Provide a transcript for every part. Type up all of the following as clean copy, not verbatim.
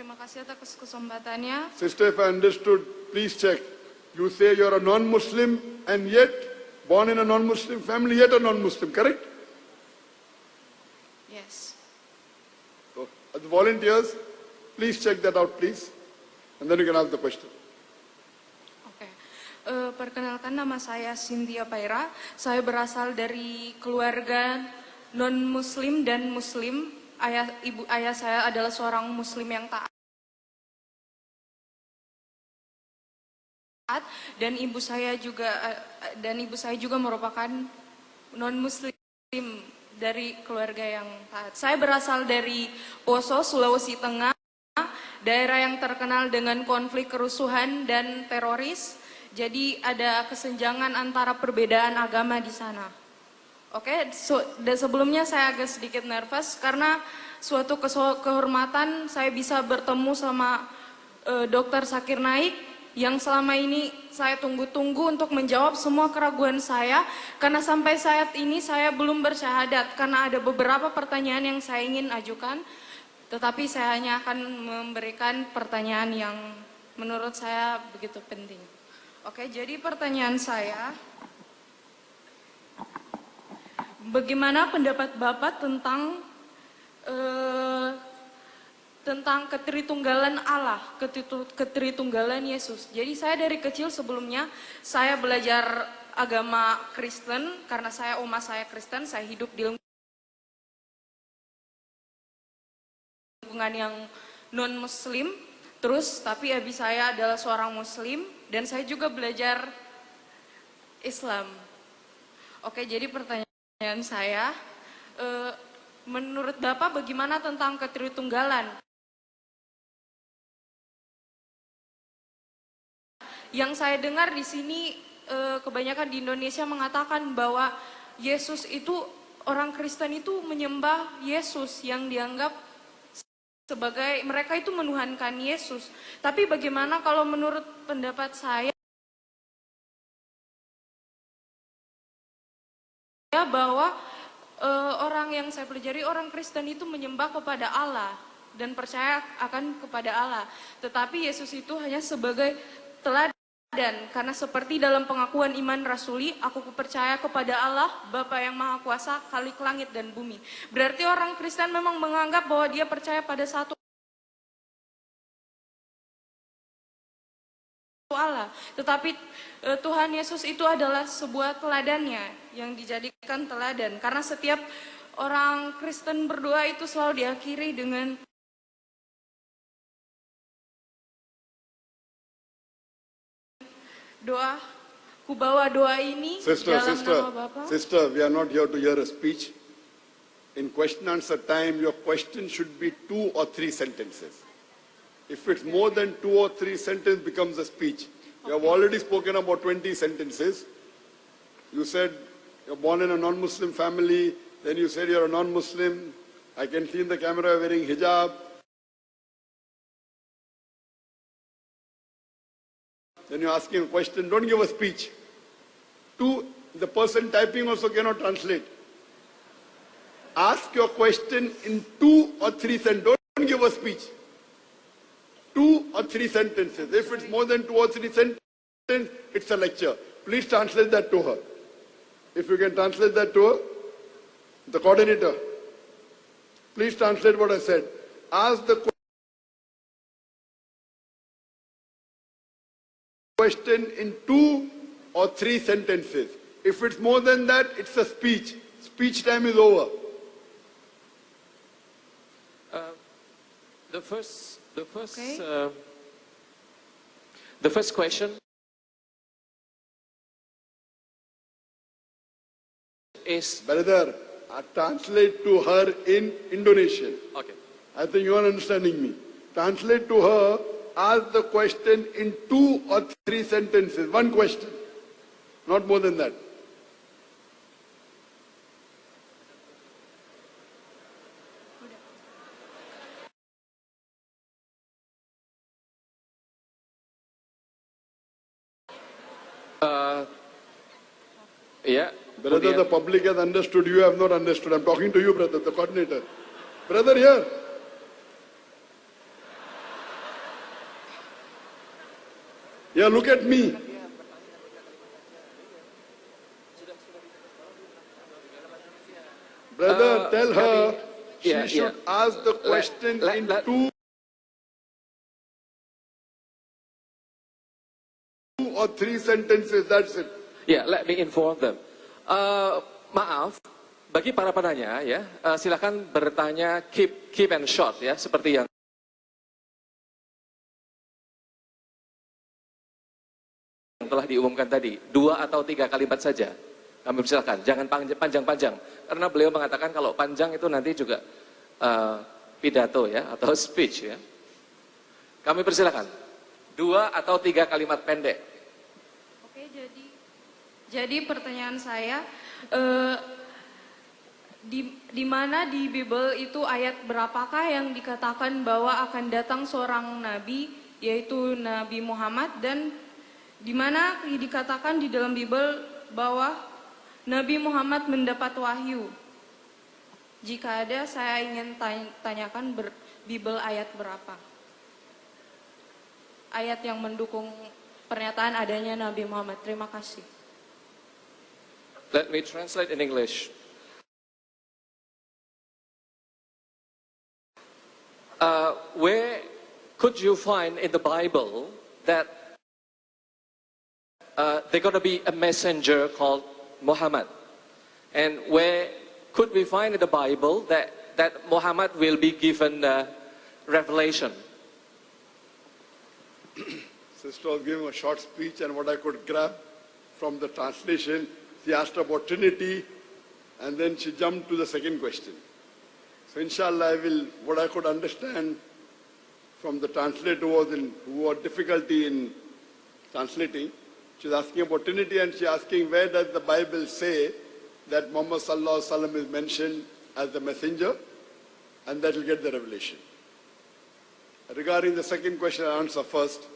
terima kasih atas kesempatannya. Sister, if I understood, please check. You say you're a non-Muslim and yet born in a non-Muslim family, yet a non-Muslim, correct? Yes. So, the volunteers, please check that out, please. And then you can ask the question. Oke. Perkenalkan, nama saya Cynthia Paira. Saya berasal dari keluarga non-Muslim dan Muslim. Ayah saya adalah seorang Muslim yang taat. Dan ibu saya juga merupakan non-Muslim dari keluarga yang taat. Saya berasal dari Poso, Sulawesi Tengah, daerah yang terkenal dengan konflik kerusuhan dan teroris. Jadi ada kesenjangan antara perbedaan agama di sana. Oke, dan sebelumnya saya agak sedikit nervous karena suatu kehormatan saya bisa bertemu sama Dr. Zakir Naik yang selama ini saya tunggu-tunggu untuk menjawab semua keraguan saya, karena sampai saat ini saya belum bersyahadat karena ada beberapa pertanyaan yang saya ingin ajukan, tetapi saya hanya akan memberikan pertanyaan yang menurut saya begitu penting. Oke, jadi pertanyaan saya, bagaimana pendapat Bapak tentang ketritunggalan Allah, ketritunggalan Yesus? Jadi saya dari kecil sebelumnya saya belajar agama Kristen karena oma saya Kristen, saya hidup di lingkungan yang non-Muslim. Terus tapi abi saya adalah seorang Muslim dan saya juga belajar Islam. Oke, jadi pertanyaan saya, menurut Bapak bagaimana tentang ketritunggalan? Yang saya dengar di sini kebanyakan di Indonesia mengatakan bahwa Yesus itu, orang Kristen itu menyembah Yesus yang dianggap sebagai, mereka itu menuhankan Yesus. Tapi bagaimana kalau menurut pendapat saya bahwa orang yang saya pelajari, orang Kristen itu menyembah kepada Allah dan percaya akan kepada Allah. Tetapi Yesus itu hanya sebagai teladan, karena seperti dalam pengakuan iman rasuli, aku percaya kepada Allah, Bapa yang Maha Kuasa, Khalik langit dan bumi. Berarti orang Kristen memang menganggap bahwa dia percaya pada satu Allah. Tetapi Tuhan Yesus itu adalah sebuah teladannya yang dijadikan teladan. Karena setiap orang Kristen berdoa itu selalu diakhiri dengan doa, ku bawa doa ini dalam nama Bapa. Sister, we are not here to hear a speech. In question answer time, your question should be 2 or 3 sentences. If it's more than 2 or 3 sentences, becomes a speech. You have already spoken about 20 sentences. You said you're born in a non-Muslim family. Then you said you're a non-Muslim. I can see in the camera wearing hijab. Then you're asking a question. Don't give a speech. 2, the person typing also cannot translate. Ask your question in 2 or 3 sentences. Don't give a speech. 2 or 3 sentences. If it's more than 2 or 3 sentences, it's a lecture. Please translate that to her. If you can translate that to her, the coordinator, please translate what I said. Ask the question in 2 or 3 sentences. If it's more than that, it's a speech. Speech time is over. The first question is, brother, translate to her in Indonesian. Okay. I think you are understanding me. Translate to her, ask the question in 2 or 3 sentences. One question, not more than that. Yeah. Brother, the public has understood, you have not understood. I'm talking to you, brother, the coordinator. Brother, here. Yeah, look at me. Brother, tell her she yeah, should yeah. ask the question in two or three sentences. That's it. Yeah, let me inform them. Maaf, bagi para penanya ya, silakan bertanya keep and short ya, seperti yang telah diumumkan tadi, 2 atau 3 kalimat saja. Kami persilakan, jangan panjang-panjang, karena beliau mengatakan kalau panjang itu nanti juga pidato ya, atau speech ya. Kami persilakan, 2 atau 3 kalimat pendek. Oke, jadi pertanyaan saya, di mana di Bible itu ayat berapakah yang dikatakan bahwa akan datang seorang nabi, yaitu Nabi Muhammad, dan di mana dikatakan di dalam Bible bahwa Nabi Muhammad mendapat wahyu? Jika ada, saya ingin tanyakan Bible ayat berapa? Ayat yang mendukung pernyataan adanya Nabi Muhammad. Terima kasih. Let me translate in English. Where could you find in the Bible that there's going to be a messenger called Muhammad? And where could we find in the Bible that Muhammad will be given revelation? Sister was giving a short speech, and what I could grab from the translation, she asked about Trinity, and then she jumped to the second question. So inshallah, what I could understand from the translator was who had difficulty in translating. She's asking about Trinity, and she's asking where does the Bible say that Muhammad Sallallahu Alaihi Wasallam is mentioned as the messenger, and that will get the revelation. Regarding the second question, I'll answer first.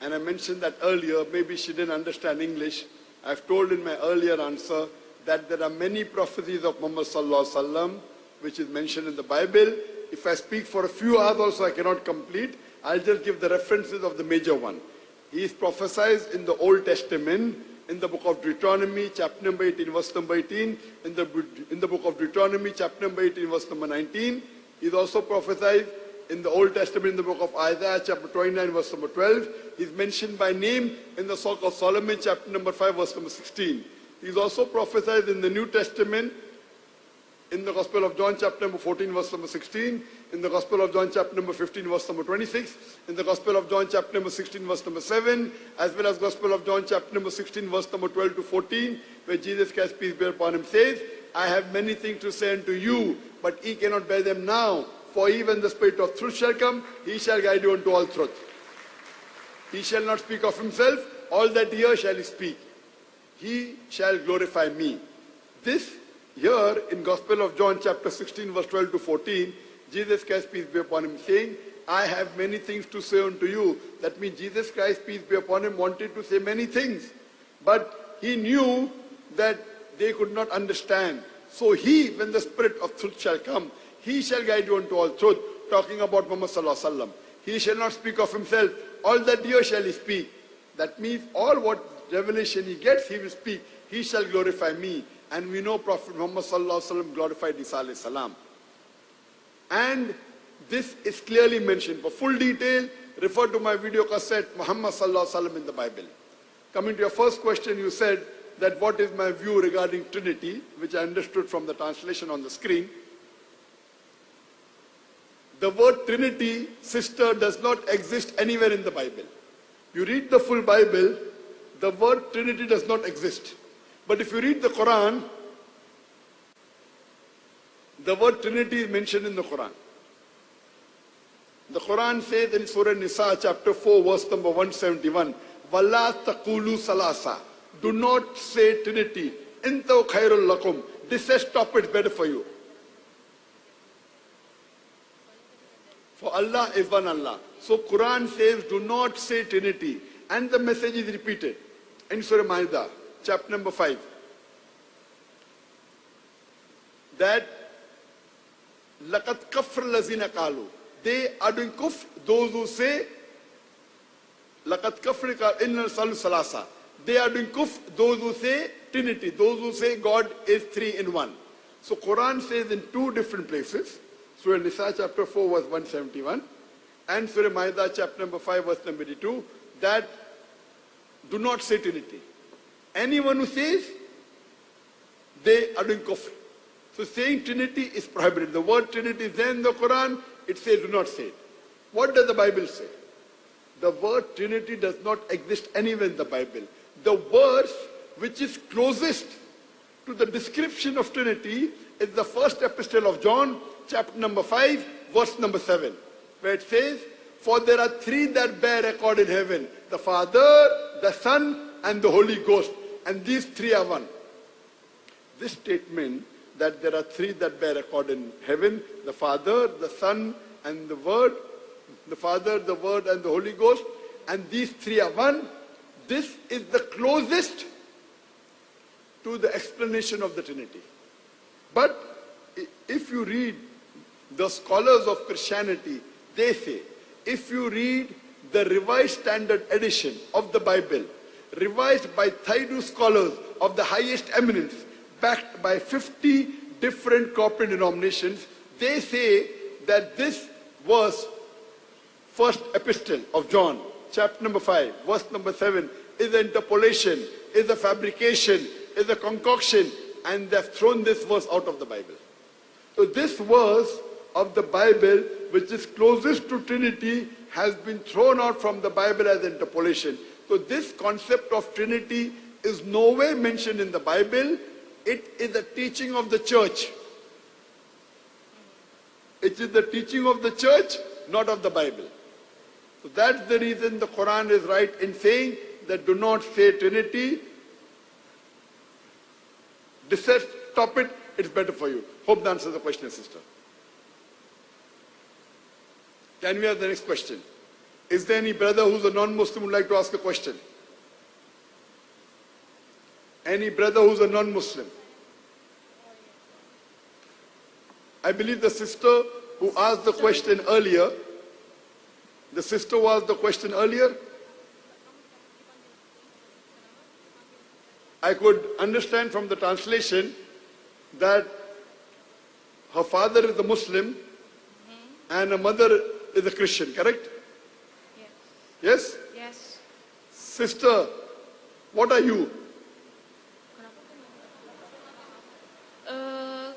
And I mentioned that earlier, maybe she didn't understand English. I've told in my earlier answer that there are many prophecies of Muhammad Sallallahu Alaihi Wasallam which is mentioned in the Bible. If I speak for a few hours also I cannot complete. I'll just give the references of the major one. He is prophesied in the Old Testament, in the book of Deuteronomy, chapter number 18, verse number 18, in the book of Deuteronomy, chapter number 18, verse number 19. He is also prophesied in the Old Testament, in the book of Isaiah, chapter 29, verse number 12. He is mentioned by name in the Song of Solomon, chapter number 5, verse number 16. He is also prophesied in the New Testament, in the Gospel of John, chapter number 14, verse number 16, in the Gospel of John, chapter number 15, verse number 26, in the Gospel of John, chapter number 16, verse number 7, as well as Gospel of John, chapter number 16, verse number 12 to 14, where Jesus Christ, peace be upon him, says, I have many things to say unto you, but ye cannot bear them now. For even the Spirit of truth shall come, he shall guide you unto all truth. He shall not speak of himself, all that he hears shall he speak. He shall glorify me. This here in Gospel of John chapter 16 verse 12 to 14, Jesus Christ, peace be upon him, saying, I have many things to say unto you. That means Jesus Christ, peace be upon him, wanted to say many things. But he knew that they could not understand. So he, when the Spirit of truth shall come, he shall guide you unto all truth, talking about Muhammad Sallallahu Alaihi Wasallam. He shall not speak of himself, all that here shall he speak. That means all what revelation he gets, he will speak. He shall glorify me. And we know Prophet Muhammad Sallallahu Alaihi Wasallam glorified Isa Alayhi Salam. And this is clearly mentioned. For full detail, refer to my video cassette, Muhammad Sallallahu Alaihi Wasallam in the Bible. Coming to your first question, you said that what is my view regarding Trinity, which I understood from the translation on the screen. The word Trinity, sister, does not exist anywhere in the Bible. You read the full Bible, the word Trinity does not exist. But if you read the Quran, the word Trinity is mentioned in the Quran. The Quran says in Surah Nisa, chapter 4, verse number 171, Wala taqulu salasa. Do not say Trinity. Intahu khairul lakum. This says stop, it's better for you. For Allah is one Allah. So Quran says do not say Trinity. And the message is repeated in Surah Ma'idah, chapter number 5. That لَقَدْ كَفْرَ الَّذِينَ قَالُوا. They are doing kufr, those who say Laqad kafrika innal salu salasa. They are doing kufr, those who say Trinity, those who say God is 3 in 1. So Quran says in 2 different places, Surah Nisa chapter 4 verse 171 and Surah Ma'idah chapter number 5 verse number 82, that do not say Trinity. Anyone who says, they are doing kufr. So saying Trinity is prohibited. The word Trinity is there in the Quran, it says do not say it. What does the Bible say? The word Trinity does not exist anywhere in the Bible. The verse which is closest to the description of Trinity is the first epistle of John, chapter number 5, verse number 7, where it says, for there are 3 that bear record in heaven, the Father, the Son, and the Holy Ghost, and these 3 are one. This statement that there are 3 that bear record in heaven, the Father, the Son, and the Word, the Father, the Word, and the Holy Ghost, and these 3 are one, this is the closest to the explanation of the Trinity. But if you read the scholars of Christianity, they say, if you read the Revised Standard Edition of the Bible, revised by Thaydu scholars of the highest eminence, backed by 50 different corporate denominations, they say that this verse, first epistle of John, chapter number 5, verse number 7, is an interpolation, is a fabrication, is a concoction, and they've thrown this verse out of the Bible. So this verse of the Bible, which is closest to Trinity, has been thrown out from the Bible as interpolation. So this concept of Trinity is nowhere mentioned in the Bible. It is the teaching of the church. It is the teaching of the church, not of the Bible. So that's the reason the Quran is right in saying that do not say Trinity. Stop it, it's better for you. Hope that answers the question, sister. Can we have the next question? Is there any brother who's a non-Muslim who would like to ask a question? Any brother who's a non-Muslim? I believe the sister who asked the question earlier, I could understand from the translation that her father is a Muslim and her mother is a Christian, correct? Yes. Yes? Yes. Sister, what are you?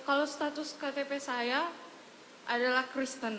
Kalau status KTP saya adalah Kristen.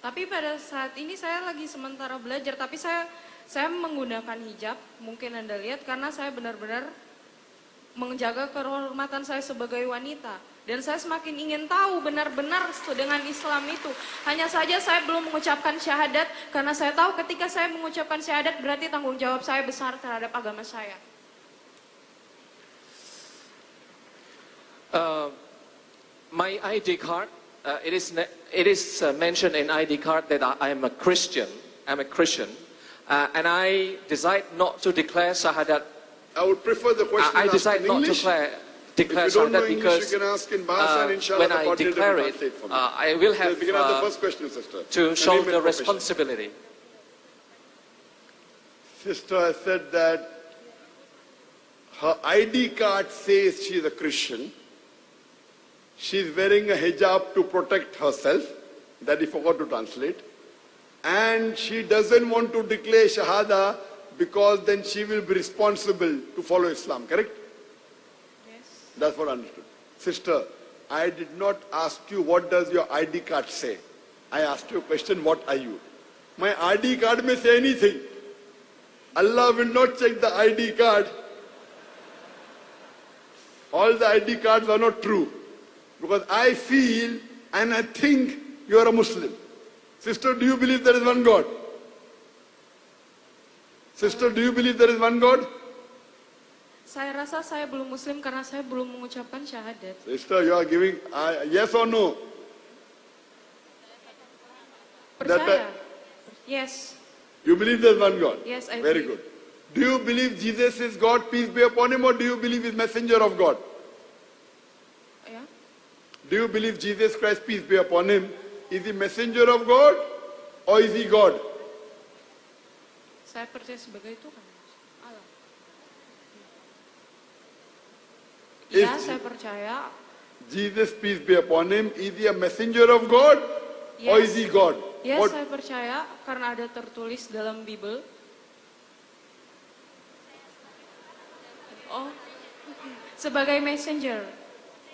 Tapi pada saat ini saya lagi sementara belajar, tapi saya menggunakan hijab, mungkin Anda lihat, karena saya benar-benar menjaga kehormatan saya sebagai wanita. Dan saya semakin ingin tahu benar-benar dengan Islam itu. Hanya saja saya belum mengucapkan syahadat, karena saya tahu ketika saya mengucapkan syahadat berarti tanggung jawab saya besar terhadap agama saya. My ID card, it is mentioned in ID card that I am a Christian. I'm a Christian. And I decide not to declare Shahadat. I would prefer the question I decide in not English. to declare If you don't know Shahadat English, because you can ask in Bahasa and inshallah when the I coordinator declare will it, translate for me. I will have So we can have the first question, sister. to And show name and the profession. responsibility. Sister has said that her ID card says she is a Christian. She's wearing a hijab to protect herself. That he forgot to translate. And she doesn't want to declare Shahada because then she will be responsible to follow Islam, correct? Yes. That's what I understood. Sister, I did not ask you what does your ID card say. I asked you a question, what are you? My ID card may say anything. Allah will not check the ID card. All the ID cards are not true. Because I feel and I think you are a Muslim. Sister, do you believe there is one God? Sister, do you believe there is one God? Saya rasa saya belum Muslim karena saya belum mengucapkan syahadat. Sister, you are giving yes or no? Percaya? Yes. You believe there is one God? Yes, I Very believe. good. Do you believe Jesus is God, peace be upon him, or do you believe he is messenger of God? Ya. Do you believe Jesus Christ, peace be upon him, is he messenger of God or is he God? Saya percaya sebagai Tuhan. Allah. Ya, Is saya percaya. Jesus, peace be upon him, is he a messenger of God or is Yes. he God? Ya, What? saya percaya karena ada tertulis dalam Bible. Oh, sebagai messenger.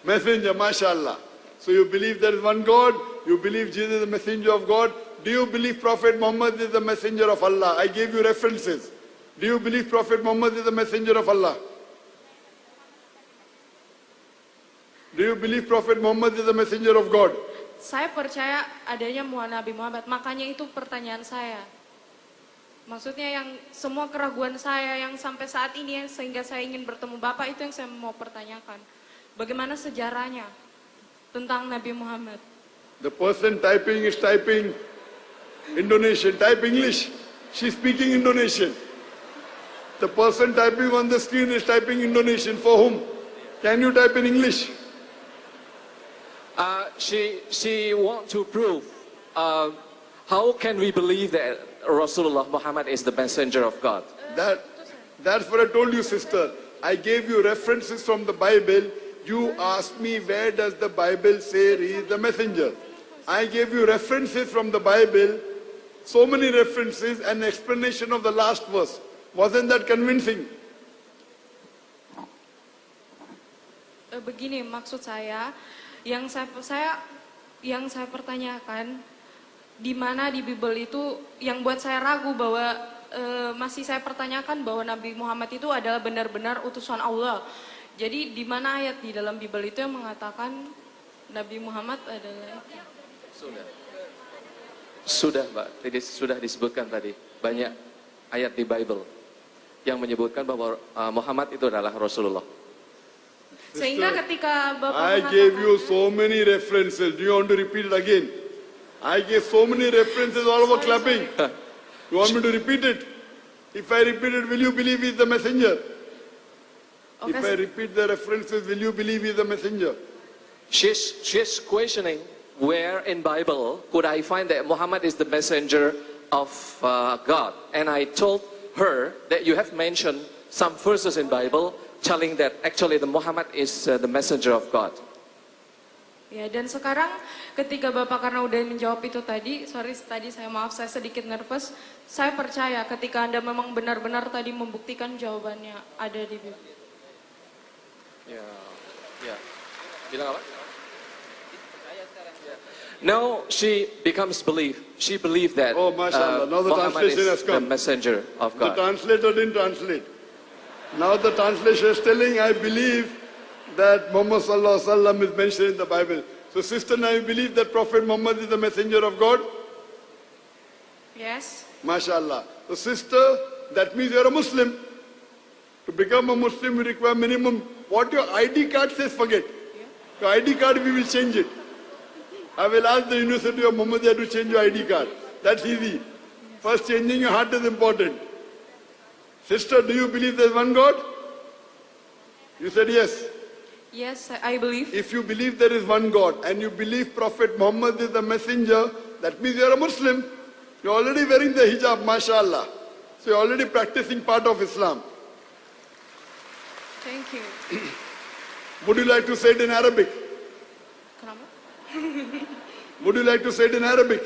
Messenger, mashallah. So you believe there is one God, you believe Jesus is the messenger of God. Do you believe Prophet Muhammad is the messenger of Allah? I gave you references. Do you believe Prophet Muhammad is the messenger of Allah? Do you believe Prophet Muhammad is the messenger of God? Saya percaya adanya Nabi Muhammad. Makanya itu pertanyaan saya. Maksudnya yang semua keraguan saya yang sampai saat ini sehingga saya ingin bertemu Bapak itu yang saya mau pertanyakan. Bagaimana sejarahnya tentang Nabi Muhammad? The person typing is typing Indonesian. Type English. She's speaking Indonesian. The person typing on the screen is typing Indonesian. For whom? Can you type in English? She want to prove how can we believe that Rasulullah Muhammad is the messenger of God. That's what I told you, sister. I gave you references from the Bible. You asked me, where does the Bible say he is the messenger? I gave you references from the Bible, so many references, and explanation of the last verse. Wasn't that convincing? Begini maksud saya, yang saya pertanyakan, di mana di Bible itu yang buat saya ragu bahwa masih saya pertanyakan bahwa Nabi Muhammad itu adalah benar-benar utusan Allah. Jadi di mana ayat di dalam Bible itu yang mengatakan Nabi Muhammad adalah Sudah Mbak, jadi sudah disebutkan tadi banyak ayat di Bible yang menyebutkan bahwa Muhammad itu adalah Rasulullah. sehingga ketika Bapak I mengatakan, gave you so many references. Do you want to repeat it again? I gave so many references, all over clapping. You want me to repeat it? If I repeat it, will you believe he's the messenger? Okay, If I repeat the references, will you believe he's the messenger? She's questioning where in Bible could I find that Muhammad is the messenger of God, and I told her that you have mentioned some verses in Bible telling that actually the Muhammad is the messenger of God. ya, dan sekarang ketika Bapak karena udah menjawab itu tadi, tadi saya sedikit nervous. Saya percaya ketika Anda memang benar-benar tadi membuktikan jawabannya ada di Bible. Ya, ya. Bilang apa? Now she becomes she believed that Oh, mashallah. Now the Muhammad translation has is the come. messenger of The God. translator didn't translate. Now the translation is telling, I believe that Muhammad sallallahu alaihi wasallam is mentioned in the Bible. So sister, now you believe that Prophet Muhammad is the messenger of God? Yes. MashaAllah. So sister, that means you're a Muslim. To become a Muslim, you require minimum. What your ID card says, forget. Your ID card, we will change it. I will ask the University of Muhammadiyah to change your ID card. That's easy. First, changing your heart is important. Sister, do you believe there's one God? You said yes. Yes, I believe. If you believe there is one God and you believe Prophet Muhammad is the messenger, that means you're a Muslim. You're already wearing the hijab, mashallah. So you're already practicing part of Islam. Thank you. Would you like to say it in Arabic? Kenapa? Would you like to say it in Arabic?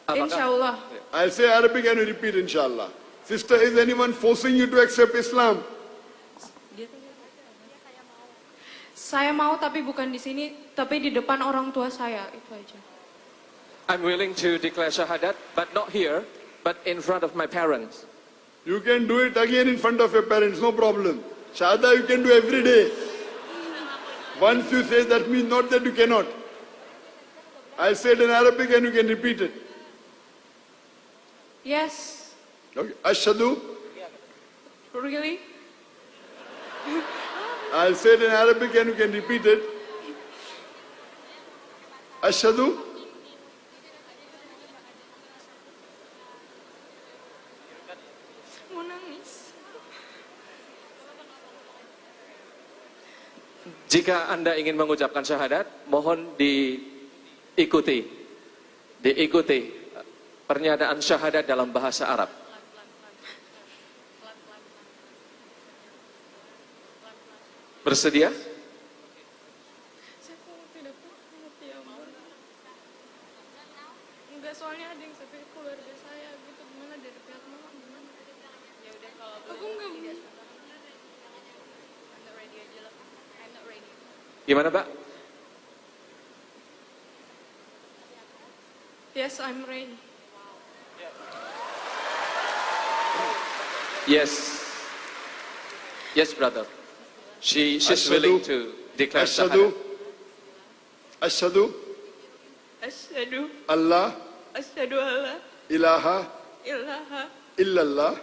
Insyaallah. I'll say Arabic and you repeat inshallah. Sister, is anyone forcing you to accept Islam? Saya mau tapi bukan di sini, tapi di depan orang tua saya, itu aja. I'm willing to declare shahadat, but not here, but in front of my parents. You can do it again in front of your parents, no problem. Shahada you can do every day. Once you say, that means not that you cannot. I'll say it in Arabic and you can repeat it. Yes. Okay. Ashhadu. Really? I'll say it in Arabic and you can repeat it. Ashhadu. Mau nangis. Jika Anda ingin mengucapkan syahadat, mohon diikuti pernyataan syahadat dalam bahasa Arab. Bersedia? Saya kok tidak paham, ya ampun. Enggak, soalnya ada yang sampai keluarga saya gitu. Gimana dari pihak mama, gimana? Ya udah kalau aku enggak. Gimana, Mbak? Yes, I'm ready. Yes. Yes, brother. She's willing to declare Ashhadu. shahadat. Ashhadu. Asyhadu Allah. alla Ilaha. ilaha Illallah.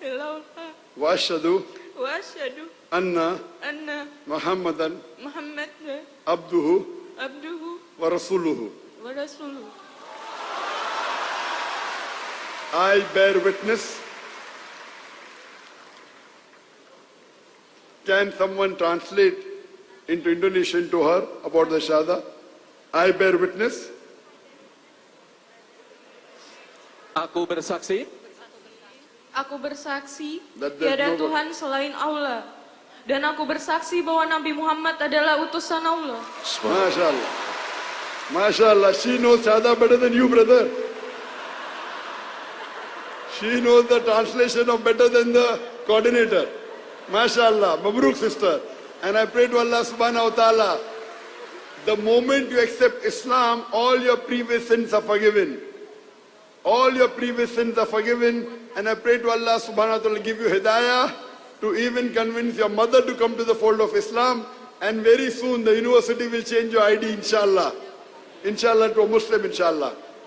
illallah Wa ashhadu. wa asyhadu Anna. anna Muhammadan. Muhammadan Abduhu. abduhu Wa rasuluhu. wa rasuluh. I bear witness. Can someone translate into Indonesian to her about the Shahada? I bear witness Aku bersaksi Aku bersaksi That there's tiada no God. Tuhan selain Allah, dan aku bersaksi bahwa Nabi Muhammad adalah utusan Allah. MashaAllah. MashaAllah. She knows Shahada better than you, brother. She knows the translation of better than the coordinator. MashaAllah. Mabruk, sister. And I pray to Allah subhanahu wa ta'ala, the moment you accept Islam, all your previous sins are forgiven. All your previous sins are forgiven. And I pray to Allah subhanahu wa ta'ala give you hidayah to even convince your mother to come to the fold of Islam. And very soon the university will change your ID, inshallah. Inshallah, to a Muslim, inshallah.